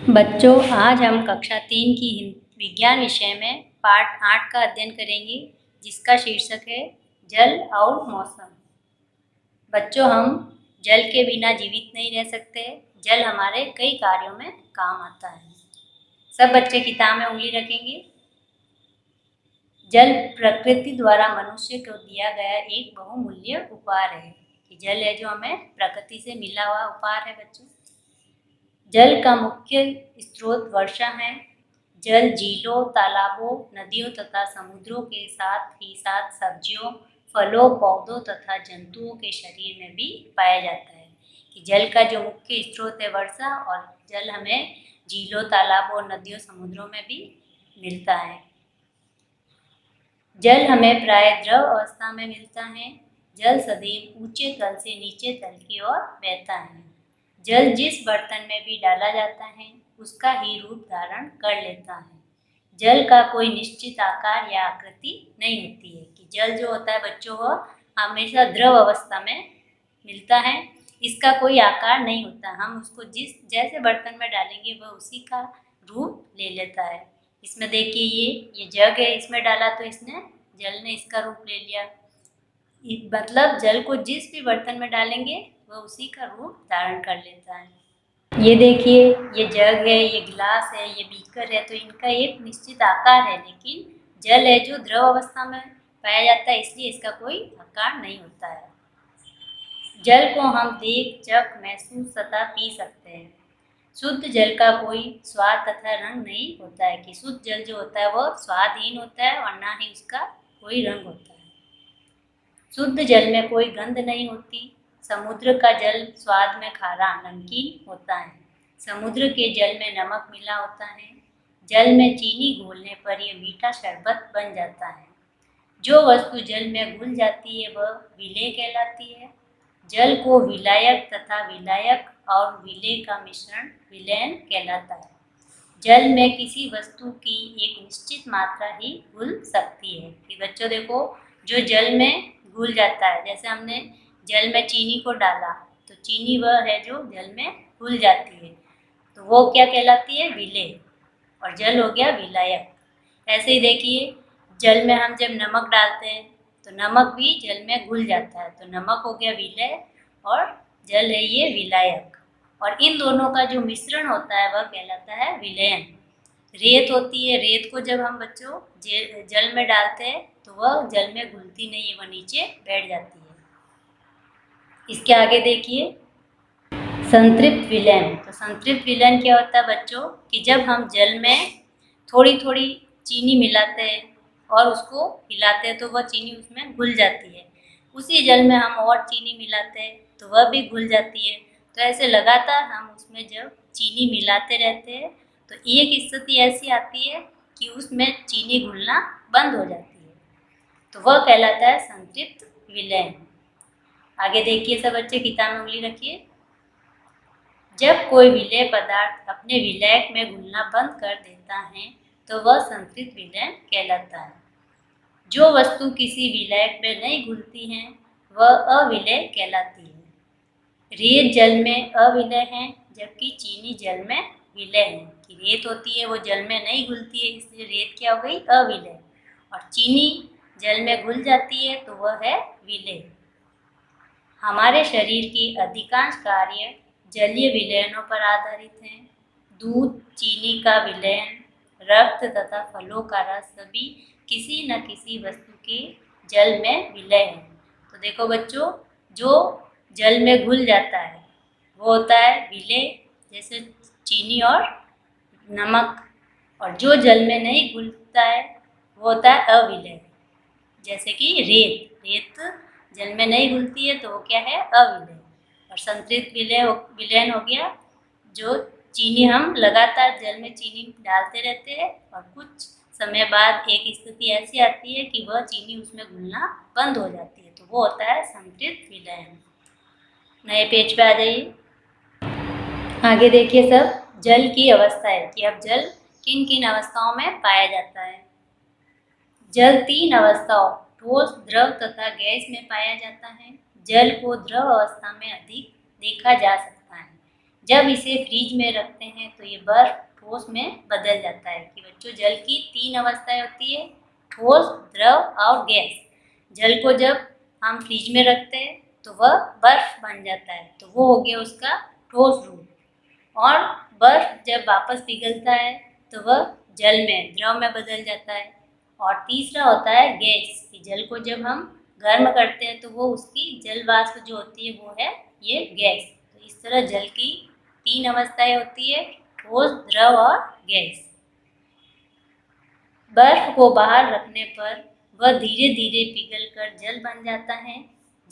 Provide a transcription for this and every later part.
बच्चों, आज हम कक्षा 3 की विज्ञान विषय में पाठ 8 का अध्ययन करेंगे, जिसका शीर्षक है जल और मौसम। बच्चों, हम जल के बिना जीवित नहीं रह सकते। जल हमारे कई कार्यों में काम आता है। सब बच्चे किताब में उंगली रखेंगे। जल प्रकृति द्वारा मनुष्य को दिया गया एक बहुमूल्य उपहार है। कि जल है जो हमें प्रकृति से मिला हुआ उपहार है। बच्चों, जल का मुख्य स्रोत वर्षा है। जल झीलों, तालाबों, नदियों तथा समुद्रों के साथ ही साथ सब्जियों, फलों, पौधों तथा जंतुओं के शरीर में भी पाया जाता है। कि जल का जो मुख्य स्रोत है वर्षा, और जल हमें झीलों, तालाबों, नदियों, समुद्रों में भी मिलता है। जल हमें प्राय द्रव अवस्था में मिलता है। जल सदैव ऊंचे तल से नीचे तल की ओर बहता है। जल जिस बर्तन में भी डाला जाता है उसका ही रूप धारण कर लेता है। जल का कोई निश्चित आकार या आकृति नहीं होती है। कि जल जो होता है बच्चों, वो हमेशा द्रव अवस्था में मिलता है। इसका कोई आकार नहीं होता। हम उसको जैसे बर्तन में डालेंगे वह उसी का रूप ले लेता है। इसमें देखिए, ये जग है, इसमें डाला तो जल ने इसका रूप ले लिया। मतलब जल को जिस भी बर्तन में डालेंगे वह उसी का रूप धारण कर लेता है। ये देखिए, ये जग है, ये गिलास है, ये बीकर है, तो इनका एक निश्चित आकार है। लेकिन जल है जो द्रव अवस्था में पाया जाता है, इसलिए इसका कोई आकार नहीं होता है। जल को हम देख, चख, महसूस तथा पी सकते हैं। शुद्ध जल का कोई स्वाद तथा रंग नहीं होता है। कि शुद्ध जल जो होता है वह स्वादहीन होता है और ना ही उसका कोई रंग होता है। शुद्ध जल में कोई गंध नहीं होती। समुद्र का जल स्वाद में खारा, नमकीन होता है। समुद्र के जल में नमक मिला होता है। जल में चीनी घोलने पर यह मीठा शरबत बन जाता है। जो वस्तु जल में घुल जाती है वह विलेय कहलाती है। जल को विलायक तथा विलायक और विलेय का मिश्रण विलयन कहलाता है। जल में किसी वस्तु की एक निश्चित मात्रा ही घुल सकती है। कि बच्चों देखो, जो जल में घुल जाता है, जैसे हमने जल में चीनी को डाला तो चीनी वह है जो जल में घुल जाती है, तो वो क्या कहलाती है? विलेय। और जल हो गया विलायक। ऐसे ही देखिए, जल में हम जब नमक डालते हैं तो नमक भी जल में घुल जाता है, तो नमक हो गया विलेय और जल है ये विलायक। और इन दोनों का जो मिश्रण होता है वह कहलाता है विलयन। रेत होती है, रेत को जब हम बच्चों जल में डालते हैं तो वह जल में घुलती नहीं है, वह नीचे बैठ जाती है। इसके आगे देखिए, संतृप्त विलयन। तो संतृप्त विलयन क्या होता है बच्चों? कि जब हम जल में थोड़ी थोड़ी चीनी मिलाते हैं और उसको हिलाते हैं तो वह चीनी उसमें घुल जाती है। उसी जल में हम और चीनी मिलाते हैं तो वह भी घुल जाती है। तो ऐसे लगातार हम उसमें जब चीनी मिलाते रहते हैं तो एक स्थिति ऐसी आती है कि उसमें चीनी घुलना बंद हो जाती है, तो वह कहलाता है संतृप्त विलयन। आगे देखिए, सब बच्चे किताब में उंगली रखिए। जब कोई विलेय पदार्थ अपने विलायक में घुलना बंद कर देता है तो वह संतृप्त विलयन कहलाता है। जो वस्तु किसी विलायक में नहीं घुलती है वह अविलेय कहलाती है। रेत जल में अविलेय है, जबकि चीनी जल में विलेय है। कि रेत होती है वो जल में नहीं घुलती है, इसलिए रेत क्या हो गई? अविलेय। और चीनी जल में घुल जाती है तो वह है विलेय। हमारे शरीर के अधिकांश कार्य जलीय विलयनों पर आधारित हैं। दूध, चीनी का विलयन, रक्त तथा फलों का रस सभी किसी न किसी वस्तु के जल में विलय है। तो देखो बच्चों, जो जल में घुल जाता है वो होता है विलय, जैसे चीनी और नमक। और जो जल में नहीं घुलता है वो होता है अविलय, जैसे कि रेत। रेत जल में नहीं घुलती है तो वो क्या है? अविलय। और संतृप्त विलयन हो गया, जो चीनी हम लगातार जल में चीनी डालते रहते हैं और कुछ समय बाद एक स्थिति ऐसी आती है कि वह चीनी उसमें घुलना बंद हो जाती है, तो वो होता है संतृप्त विलयन। नए पेज पे आ जाइए। आगे देखिए सब, जल की अवस्था है कि अब जल किन किन अवस्थाओं में पाया जाता है। जल 3 अवस्थाओं ठोस, द्रव तथा गैस में पाया जाता है। जल को द्रव अवस्था में अधिक देखा जा सकता है। जब इसे फ्रीज में रखते हैं तो ये बर्फ ठोस में बदल जाता है। कि बच्चों जल की 3 अवस्थाएं होती है, ठोस, द्रव और गैस। जल को जब हम फ्रीज में रखते हैं तो वह बर्फ बन जाता है, तो वो हो गया उसका ठोस रूप। और बर्फ जब वापस पिघलता है तो वह जल में, द्रव में बदल जाता है। और तीसरा होता है गैस, कि जल को जब हम गर्म करते हैं तो वो उसकी जल वाष्प जो होती है वो है ये गैस। तो इस तरह जल की 3 अवस्थाएं होती है, ठोस, द्रव और गैस। बर्फ को बाहर रखने पर वह धीरे धीरे पिघलकर जल बन जाता है।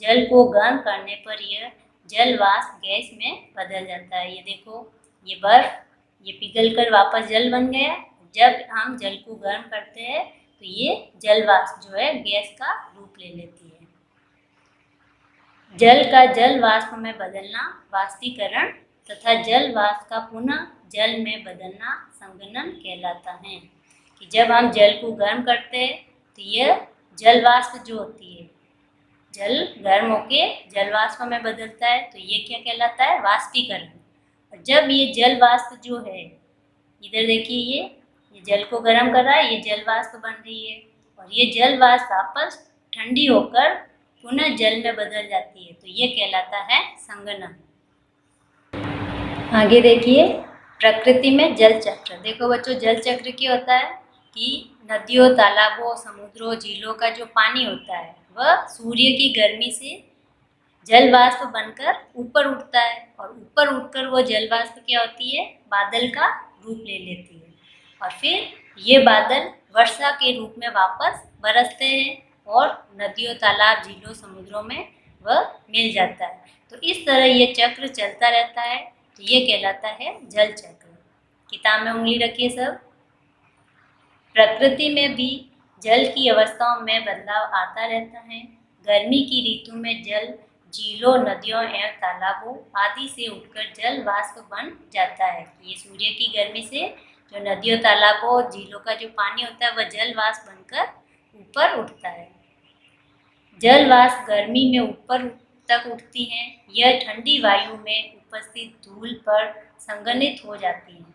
जल को गर्म करने पर यह जल वाष्प गैस में बदल जाता है। ये देखो, ये बर्फ ये पिघलकर वापस जल बन गया। जब हम जल को गर्म करते हैं तो ये जल वाष्प जो है गैस का रूप ले लेती है। जल का जल वाष्प में बदलना वाष्पीकरण तथा जल वाष्प का पुनः जल में बदलना संघनन कहलाता है। कि जब हम जल को गर्म करते हैं तो यह जल वाष्प जो होती है, जल गर्म होके जल वाष्प में बदलता है, तो ये क्या कहलाता है? वाष्पीकरण। और जब ये जल वाष्प जो है, इधर देखिए, ये जल को गर्म कर रहा है, ये जल वाष्प बन रही है, और ये जल वाष्प वापस ठंडी होकर पुनः जल में बदल जाती है, तो ये कहलाता है संघनन। आगे देखिए, प्रकृति में जल चक्र। देखो बच्चों, जल चक्र क्या होता है कि नदियों, तालाबों, समुद्रों, झीलों का जो पानी होता है वह सूर्य की गर्मी से जल वाष्प बनकर ऊपर उठता है, और ऊपर उठकर वो जल वाष्प क्या होती है? बादल का रूप ले लेती है। और फिर ये बादल वर्षा के रूप में वापस बरसते हैं और नदियों, तालाब, झीलों, समुद्रों में वह मिल जाता है। तो इस तरह ये चक्र चलता रहता है, तो ये कहलाता है जल चक्र। किताब में उंगली रखिए सब। प्रकृति में भी जल की अवस्थाओं में बदलाव आता रहता है। गर्मी की ऋतु में जल झीलों, नदियों एवं तालाबों आदि से उठकर जल वाष्प बन जाता है। ये सूर्य की गर्मी से जो नदियों, तालाबों, झीलों का जो पानी होता है वह जल वाष्प बनकर ऊपर उठता है। जल वाष्प गर्मी में ऊपर तक उठती हैं। यह ठंडी वायु में उपस्थित धूल पर संघनित हो जाती हैं।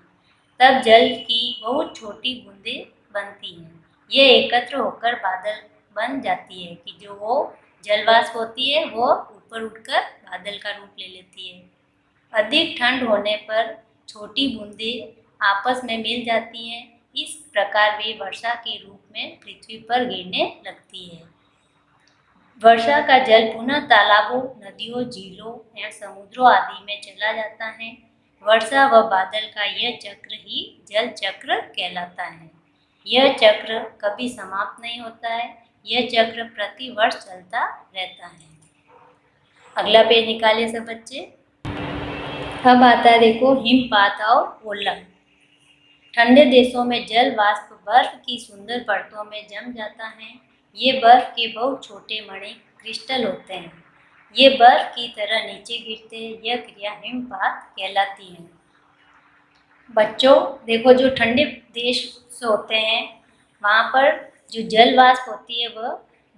तब जल की बहुत छोटी बूंदें बनती हैं। ये एकत्र होकर बादल बन जाती है। कि जो वो जलवाष्प होती है वो ऊपर उठकर बादल का रूप ले लेती है। अधिक ठंड होने पर छोटी बूंदें आपस में मिल जाती हैं। इस प्रकार वे वर्षा के रूप में पृथ्वी पर गिरने लगती है। वर्षा का जल पुनः तालाबों, नदियों, झीलों एवं समुद्रों आदि में चला जाता है। वर्षा व बादल का यह चक्र ही जल चक्र कहलाता है। यह चक्र कभी समाप्त नहीं होता है। यह चक्र प्रति वर्ष चलता रहता है। अगला पेज निकालिए सब बच्चे। अब आता है देखो हिमपात और ओला। ठंडे देशों में जल वाष्प बर्फ की सुंदर परतों में जम जाता है। ये बर्फ के बहुत छोटे मणि क्रिस्टल होते हैं। ये बर्फ की तरह नीचे गिरते हैं। यह क्रिया हिमपात कहलाती है। बच्चों देखो, जो ठंडे देश होते हैं वहाँ पर जो जल वाष्प होती है वह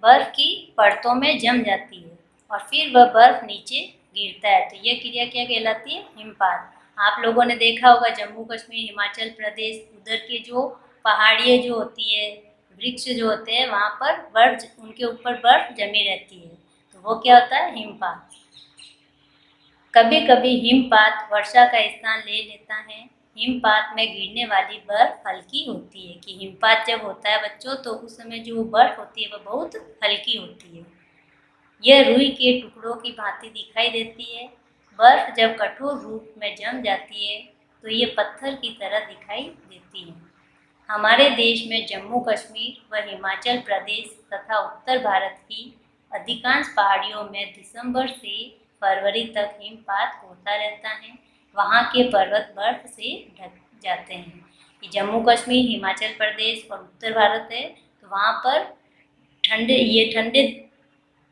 बर्फ की परतों में जम जाती है और फिर वह बर्फ नीचे गिरता है। तो यह क्रिया क्या कहलाती है? हिमपात। आप लोगों ने देखा होगा जम्मू कश्मीर, हिमाचल प्रदेश, उधर के जो पहाड़ियाँ जो होती है, वृक्ष जो होते हैं, वहाँ पर बर्फ, उनके ऊपर बर्फ जमी रहती है, तो वो क्या होता है? हिमपात। कभी कभी हिमपात वर्षा का स्थान ले लेता है। हिमपात में गिरने वाली बर्फ हल्की होती है। कि हिमपात जब होता है बच्चों तो उस समय जो बर्फ होती है वह बहुत हल्की होती है। यह रुई के टुकड़ों की भांति दिखाई देती है। बर्फ जब कठोर रूप में जम जाती है तो ये पत्थर की तरह दिखाई देती है। हमारे देश में जम्मू कश्मीर व हिमाचल प्रदेश तथा उत्तर भारत की अधिकांश पहाड़ियों में दिसंबर से फरवरी तक हिमपात होता रहता है। वहाँ के पर्वत बर्फ से ढक जाते हैं। ये जम्मू कश्मीर, हिमाचल प्रदेश और उत्तर भारत है, तो वहाँ पर ठंडे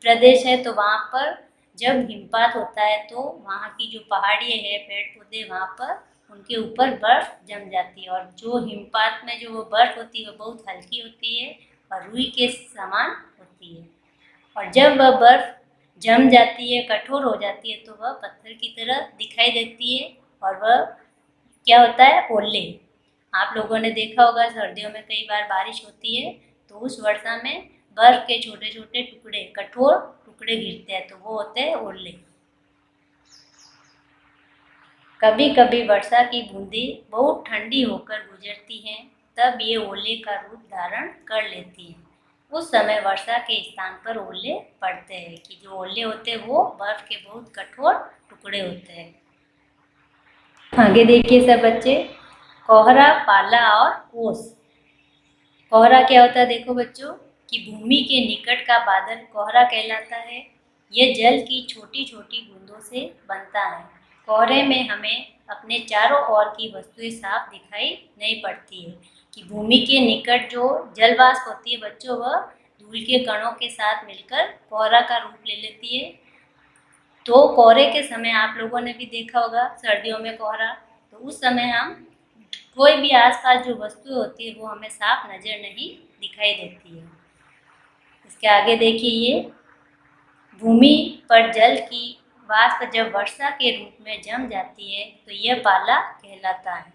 प्रदेश है, तो वहाँ पर जब हिमपात होता है तो वहाँ की जो पहाड़ियाँ है, पेड़ पौधे, वहाँ पर उनके ऊपर बर्फ जम जाती है। और जो हिमपात में जो वो बर्फ होती है वो बहुत हल्की होती है और रुई के समान होती है। और जब वह बर्फ जम जाती है, कठोर हो जाती है, तो वह पत्थर की तरह दिखाई देती है और वह क्या होता है, ओले। आप लोगों ने देखा होगा सर्दियों में कई बार बारिश होती है तो उस वर्षा में बर्फ के छोटे छोटे टुकड़े, कठोर टुकड़े गिरते हैं, तो वो होते हैं ओले। कभी कभी वर्षा की बूंदें बहुत ठंडी होकर गुजरती हैं, तब ये ओले का रूप धारण कर लेती हैं। उस समय वर्षा के स्थान पर ओले पड़ते हैं, कि जो ओले होते हैं वो बर्फ के बहुत कठोर टुकड़े होते हैं। आगे देखिए सब बच्चे, कोहरा, पाला और ओस। कोहरा क्या होता है, देखो बच्चों, कि भूमि के निकट का बादल कोहरा कहलाता है। यह जल की छोटी छोटी बूंदों से बनता है। कोहरे में हमें अपने चारों ओर की वस्तुएं साफ दिखाई नहीं पड़ती है। कि भूमि के निकट जो जलवाष्प होती है बच्चों, वह धूल के कणों के साथ मिलकर कोहरा का रूप ले लेती है। तो कोहरे के समय आप लोगों ने भी देखा होगा सर्दियों में कोहरा, तो उस समय हम कोई भी आसपास जो वस्तु होती है वो हमें साफ नज़र नहीं दिखाई देती है। इसके आगे देखिए, ये भूमि पर जल की वाष्प जब वर्षा के रूप में जम जाती है तो यह पाला कहलाता है।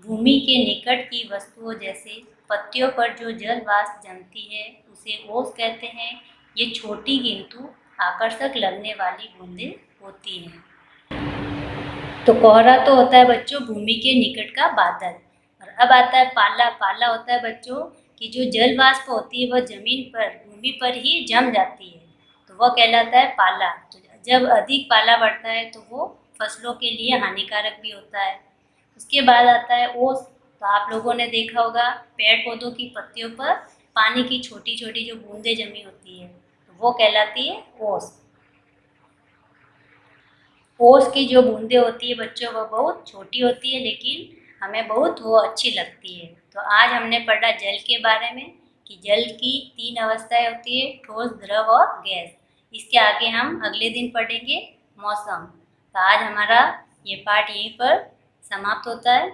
भूमि के निकट की वस्तुओं जैसे पत्तियों पर जो जल वाष्प जमती है उसे ओस कहते हैं। ये छोटी किंतु आकर्षक लगने वाली बूंदें होती हैं। तो कोहरा तो होता है बच्चों भूमि के निकट का बादल। और अब आता है पाला। पाला होता है बच्चों कि जो जल वाष्प होती है वह जमीन पर, भूमि पर ही जम जाती है, तो वह कहलाता है पाला। तो जब अधिक पाला बढ़ता है तो वो फसलों के लिए हानिकारक भी होता है। उसके बाद आता है ओस। तो आप लोगों ने देखा होगा पेड़ पौधों की पत्तियों पर पानी की छोटी छोटी जो बूंदें जमी होती है, तो वो कहलाती है ओस। ओस की जो बूंदें होती है बच्चों, वह बहुत छोटी होती है लेकिन हमें बहुत वो अच्छी लगती है। तो आज हमने पढ़ा जल के बारे में, कि जल की 3 अवस्थाएं होती है, ठोस, द्रव और गैस। इसके आगे हम अगले दिन पढ़ेंगे मौसम। तो आज हमारा ये पाठ यहीं पर समाप्त होता है।